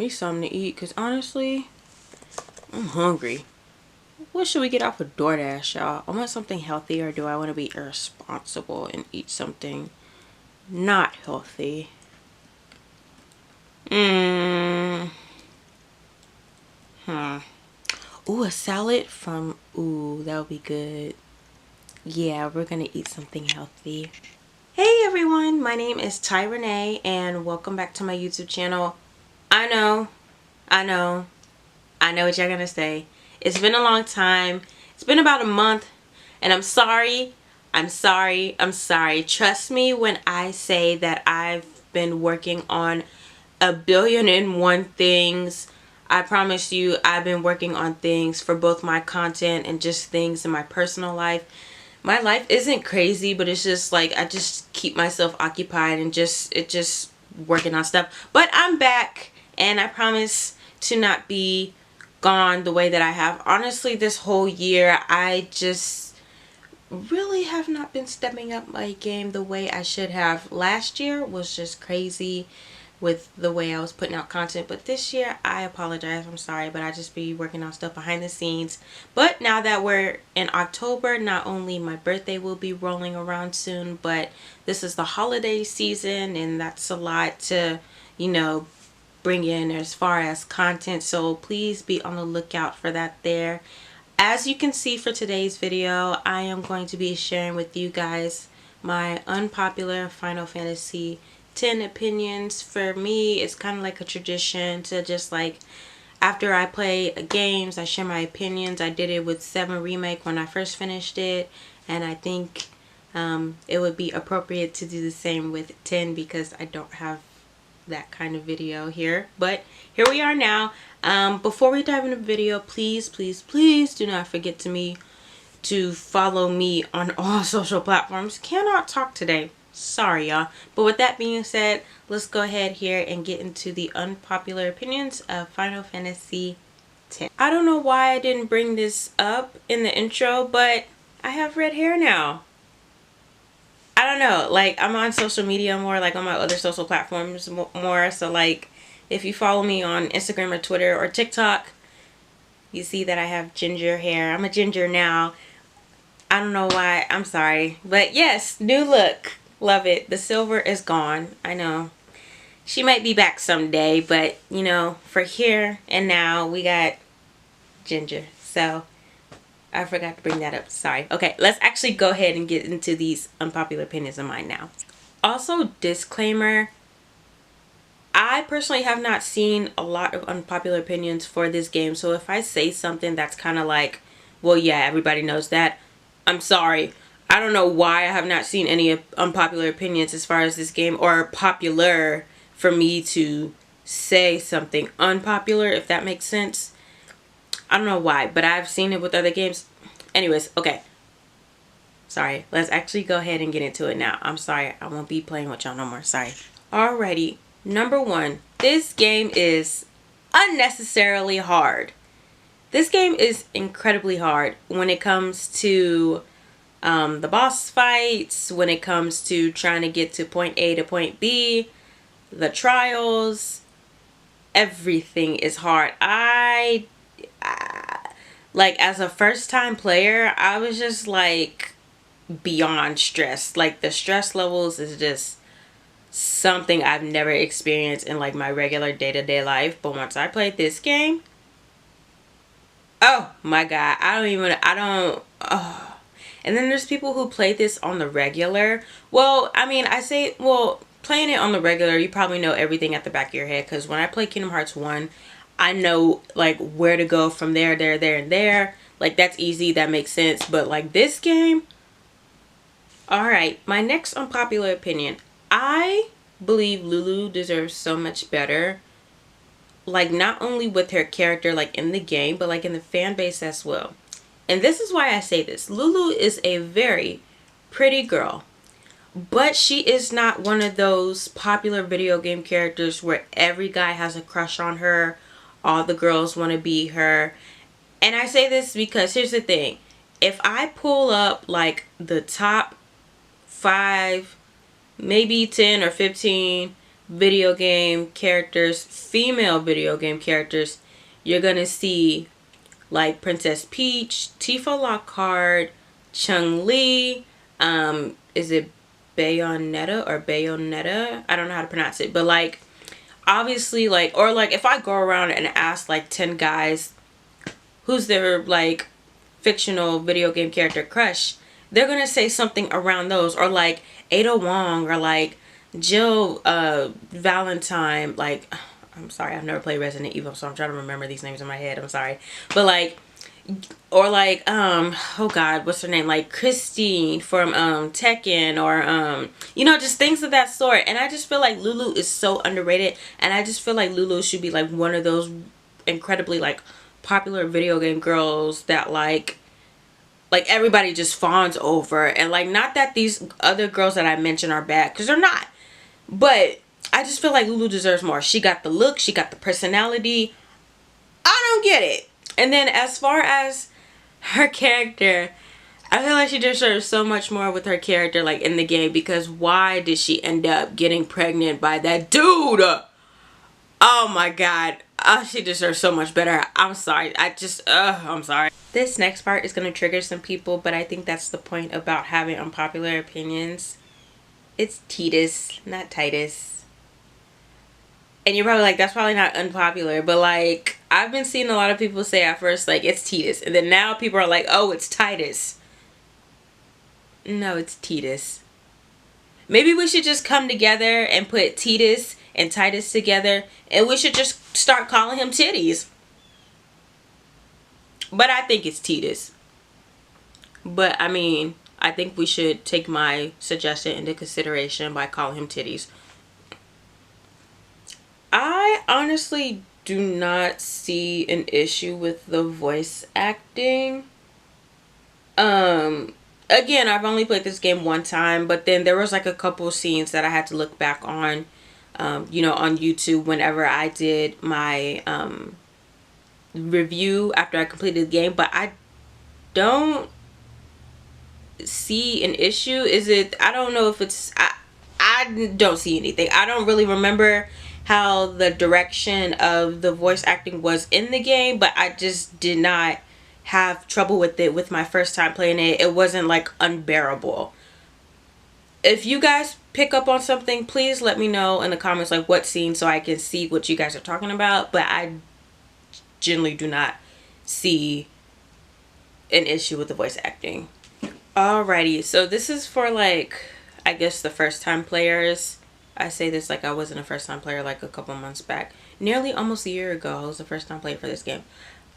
me something to eat because honestly, I'm hungry. What should we get off of DoorDash, y'all? I want something healthy, or do I want to be irresponsible and eat something not healthy? Ooh, a salad from, ooh, that would be good. Yeah, we're gonna eat something healthy. Hey everyone, my name is itstyrenee and welcome back to my YouTube channel. I know what you're gonna say. It's been a long time. It's been about a month and I'm sorry. Trust me when I say that I've been working on a billion and one things. I promise you, I've been working on things for both my content and just things in my personal life. My life isn't crazy, but it's just like I just keep myself occupied and just working on stuff. But I'm back and I promise to not be gone the way that I have. Honestly, this whole year I just really have not been stepping up my game the way I should have. Last year was just crazy with the way I was putting out content, but this year I apologize, I'm sorry, but I just be working on stuff behind the scenes. But now that we're in October, not only my birthday will be rolling around soon, but this is the holiday season and that's a lot to, you know, bring in as far as content, so please be on the lookout for that there. As you can see for today's video, I am going to be sharing with you guys my unpopular Final Fantasy 10 opinions. For me, it's kind of like a tradition to just like, after I play games, I share my opinions. I did it with 7 Remake when I first finished it, and I think it would be appropriate to do the same with 10 because I don't have that kind of video here. But here we are now. Before we dive into the video, please do not forget to follow me on all social platforms. Cannot talk today, sorry y'all. But with that being said, let's go ahead here and get into the unpopular opinions of Final Fantasy X. I don't know why I didn't bring this up in the intro, but I have red hair now. I don't know, like I'm on social media more, like on my other social platforms more, so like if you follow me on Instagram or Twitter or TikTok, you see that I have ginger hair. I'm a ginger now. I don't know why, I'm sorry, but yes, new look, love it. The silver is gone. I know she might be back someday, but you know, for here and now we got ginger, so I forgot to bring that up. Sorry. Okay, let's actually go ahead and get into these unpopular opinions of mine now. Also, disclaimer, I personally have not seen a lot of unpopular opinions for this game. So if I say something that's kind of like, well, yeah, everybody knows that, I'm sorry. I don't know why I have not seen any unpopular opinions as far as this game, or popular for me to say something unpopular, if that makes sense. I don't know why, but I've seen it with other games. Anyways, okay. Sorry. Let's actually go ahead and get into it now. I'm sorry. I won't be playing with y'all no more. Sorry. Alrighty. Number 1. This game is unnecessarily hard. This game is incredibly hard when it comes to the boss fights, when it comes to trying to get to point A to point B, the trials. Everything is hard. Like as a first time player, I was just like beyond stressed. Like the stress levels is just something I've never experienced in like my regular day-to-day life. But once I played this game, oh my god, oh. And then there's people who play this on the regular. Well, I mean, playing it on the regular, you probably know everything at the back of your head, because when I play Kingdom Hearts 1, I know like where to go from there, and there. Like that's easy, that makes sense. But like this game, alright, my next unpopular opinion. I believe Lulu deserves so much better. Like not only with her character like in the game, but like in the fan base as well. And this is why I say this. Lulu is a very pretty girl, but she is not one of those popular video game characters where every guy has a crush on her. All the girls want to be her. And I say this because here's the thing. If I pull up like the top 5, maybe 10 or 15 video game characters, female video game characters, you're gonna see like Princess Peach, Tifa Lockhart, Chun-Li, is it Bayonetta or Bayonetta? I don't know how to pronounce it, but like obviously like, or like if I go around and ask like 10 guys who's their like fictional video game character crush, they're gonna say something around those, or like Ada Wong, or like Jill Valentine. Like, I'm sorry, I've never played Resident Evil, so I'm trying to remember these names in my head. I'm sorry. But like, or like, oh God, what's her name? Like Christine from Tekken, or you know, just things of that sort. And I just feel like Lulu is so underrated, and I just feel like Lulu should be like one of those incredibly like popular video game girls that like everybody just fawns over. And like, not that these other girls that I mentioned are bad, because they're not, but I just feel like Lulu deserves more. She got the look, she got the personality. I don't get it. And then as far as her character, I feel like she deserves so much more with her character like in the game, because why did she end up getting pregnant by that dude? Oh my God. Oh, she deserves so much better. I'm sorry. I'm sorry. This next part is going to trigger some people, but I think that's the point about having unpopular opinions. It's Titus, not Titus. And you're probably like, that's probably not unpopular, but like, I've been seeing a lot of people say at first like it's Titus, and then now people are like, oh, it's Titus. No, it's Titus. Maybe we should just come together and put Titus and Titus together, and we should just start calling him Titties. But I think it's Titus. But I mean, I think we should take my suggestion into consideration by calling him Titties. I honestly do not see an issue with the voice acting. Again, I've only played this game one time, but then there was like a couple scenes that I had to look back on, you know, on YouTube whenever I did my review after I completed the game. But I don't see an issue. I don't know if it's, I don't see anything. I don't really remember how the direction of the voice acting was in the game, but I just did not have trouble with it with my first time playing it. It wasn't like unbearable. If you guys pick up on something, please let me know in the comments like what scene, so I can see what you guys are talking about. But I generally do not see an issue with the voice acting. Alrighty, so this is for like, I guess the first time players. I say this like I wasn't a first time player like a couple months back. Nearly almost a year ago, I was the first time player for this game.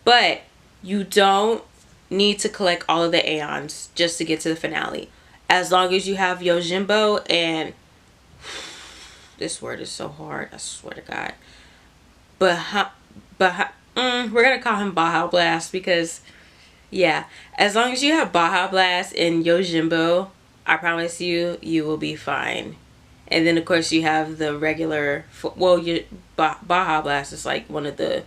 But you don't need to collect all of the Aeons just to get to the finale. As long as you have Yojimbo and... This word is so hard, I swear to God. We're going to call him Baja Blast because, yeah. As long as you have Baja Blast and Yojimbo, I promise you, you will be fine. And then, of course, you have the regular... Well, Baja Blast is like one of the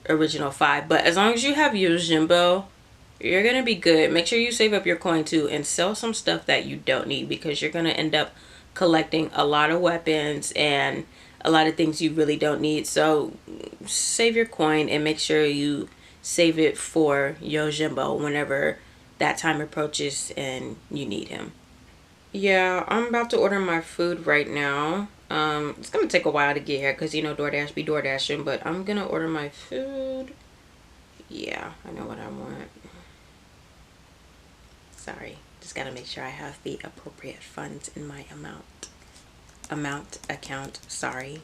original 5. But as long as you have Yojimbo, you're going to be good. Make sure you save up your coin, too. And sell some stuff that you don't need, because you're going to end up collecting a lot of weapons and a lot of things you really don't need. So save your coin and make sure you save it for Yojimbo whenever that time approaches and you need him. Yeah, I'm about to order my food right now. It's gonna take a while to get here because, you know, DoorDash be DoorDashing, but I'm gonna order my food. Yeah, I know what I want. Sorry, just gotta make sure I have the appropriate funds in my account. Sorry.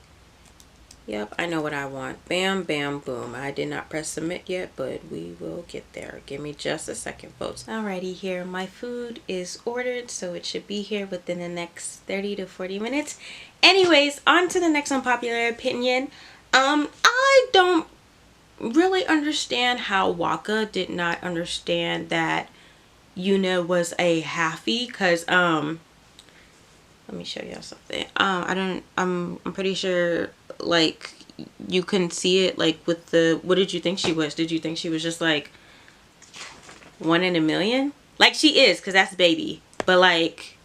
Yep, I know what I want. Bam, bam, boom. I did not press submit yet, but we will get there. Give me just a second, folks. Alrighty, here. My food is ordered, so it should be here within the next 30 to 40 minutes. Anyways, on to the next unpopular opinion. I don't really understand how Waka did not understand that Yuna was a halfie, because, let me show y'all something. I'm pretty sure, like, you can see it, like, with the, what did you think she was? Did you think she was just, like, 1 in a million? Like, she is, because that's baby. But, like,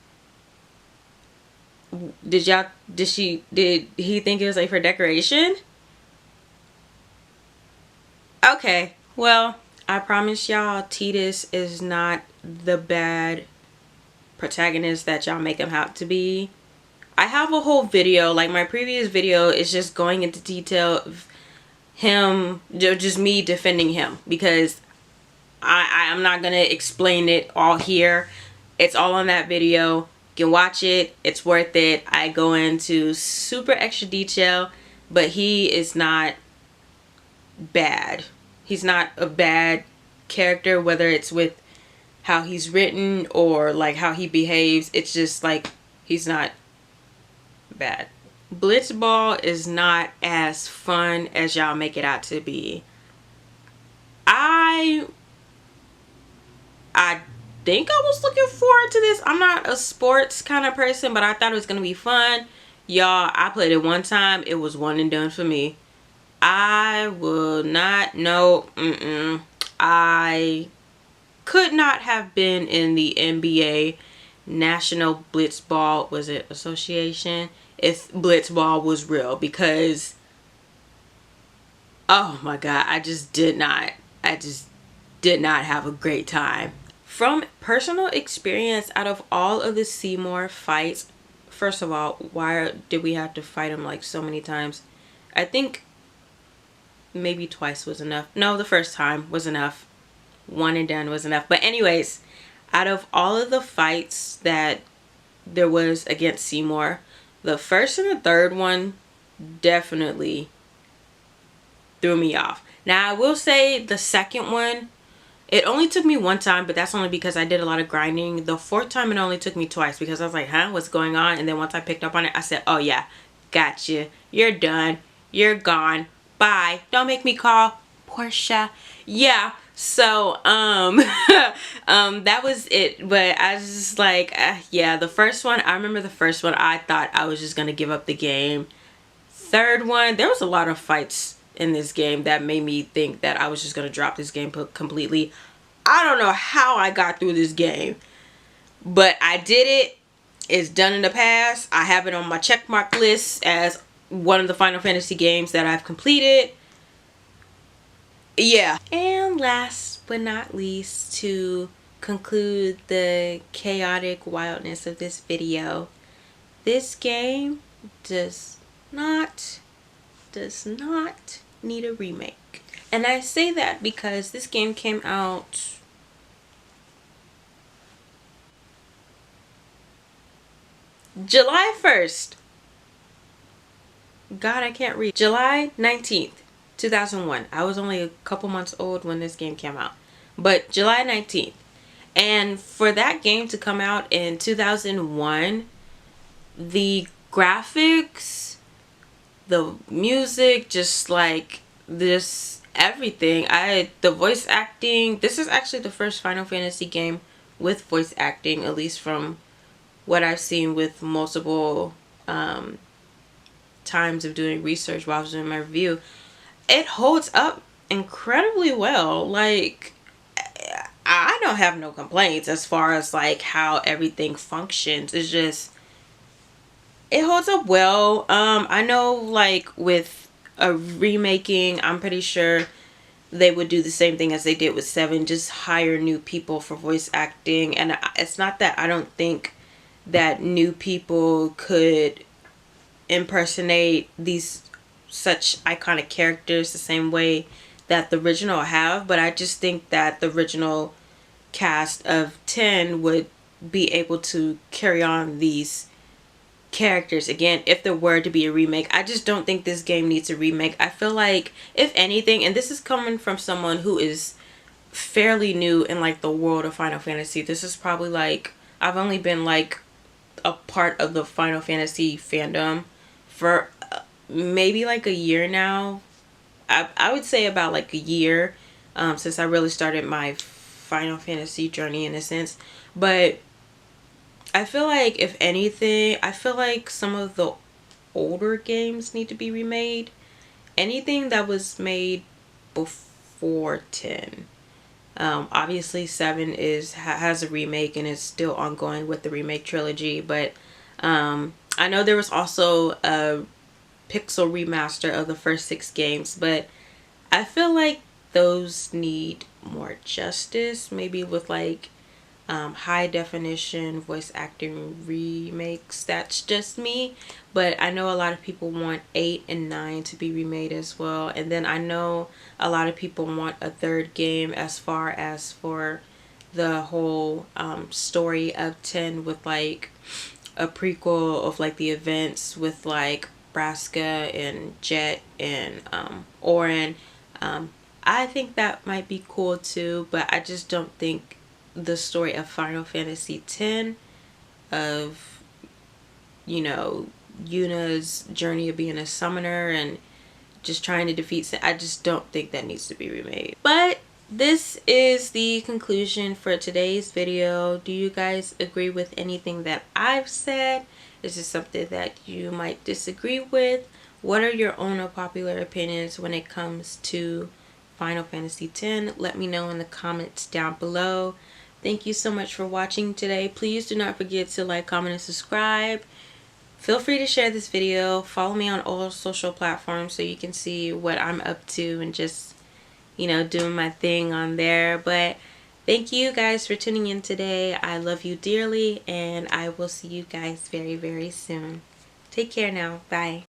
did he think it was like for decoration? Okay, well, I promise y'all, Titus is not the bad protagonist that y'all make him out to be. I have a whole video, like my previous video is just going into detail of him, just me defending him, because I'm not gonna explain it all here. It's all on that video. You can watch it, it's worth it. I go into super extra detail, but he is not bad. He's not a bad character, whether it's with how he's written or like how he behaves. It's just like he's not bad. Blitzball is not as fun as y'all make it out to be. I think I was looking forward to this. I'm not a sports kind of person, but I thought it was gonna be fun. Y'all, I played it one time. It was one and done for me. I will not know. I could not have been in the NBA National Blitzball, was it Association, if Blitzball was real, because oh my god, I just did not have a great time. From personal experience, out of all of the Seymour fights, first of all, why did we have to fight him like so many times? I think maybe twice was enough. No, the first time was enough. One and done was enough. But anyways, out of all of the fights that there was against Seymour, the first and the third one definitely threw me off. Now I will say the second one, it only took me one time, but that's only because I did a lot of grinding. The fourth time it only took me twice because I was like, huh, what's going on? And then once I picked up on it, I said, oh yeah, gotcha. You're done. You're gone. Bye. Don't make me call Portia. Yeah. So, that was it. But I was just like, yeah, the first one, I remember the first one, I thought I was just going to give up the game. Third one, there was a lot of fights in this game that made me think that I was just going to drop this game completely. I don't know how I got through this game, but I did it. It's done in the past. I have it on my checkmark list as one of the Final Fantasy games that I've completed. Yeah. And last but not least, to conclude the chaotic wildness of this video, this game does not need a remake. And I say that because this game came out July 1st. God, I can't read. July 19th, 2001. I was only a couple months old when this game came out. But July 19th. And for that game to come out in 2001, the graphics, the music, just like this, everything. The voice acting. This is actually the first Final Fantasy game with voice acting, at least from what I've seen with multiple times of doing research while I was doing my review. It holds up incredibly well. Like, I don't have no complaints as far as like how everything functions. It's just, it holds up well. I know like with a remaking, I'm pretty sure they would do the same thing as they did with 7, just hire new people for voice acting. And it's not that I don't think that new people could impersonate these such iconic characters the same way that the original have, but I just think that the original cast of 10 would be able to carry on these characters again if there were to be a remake. I just don't think this game needs a remake. I feel like, if anything, and this is coming from someone who is fairly new in like the world of Final Fantasy, this is probably like, I've only been like a part of the Final Fantasy fandom for maybe like a year now. I would say about like a year since I really started my Final Fantasy journey in a sense. But I feel like, if anything, I feel like some of the older games need to be remade. Anything that was made before 10. Obviously 7 has a remake and is still ongoing with the remake trilogy, but I I know there was also a pixel remaster of the first 6 games, but I feel like those need more justice, maybe with like high definition voice acting remakes. That's just me, but I know a lot of people want 8 and 9 to be remade as well. And then I know a lot of people want a third game as far as for the whole story of 10, with like a prequel of like the events with like Braska and Jet and Orin. I think that might be cool too, but I just don't think the story of Final Fantasy X, of, you know, Yuna's journey of being a summoner and just trying to defeat Sin, I just don't think that needs to be remade. But this is the conclusion for today's video. Do you guys agree with anything that I've said? Is this something that you might disagree with? What are your own unpopular opinions when it comes to Final Fantasy X? Let me know in the comments down below. Thank you so much for watching today. Please do not forget to like, comment, and subscribe. Feel free to share this video. Follow me on all social platforms so you can see what I'm up to and just, you know, doing my thing on there. But thank you guys for tuning in today. I love you dearly, and I will see you guys very, very soon. Take care now. Bye.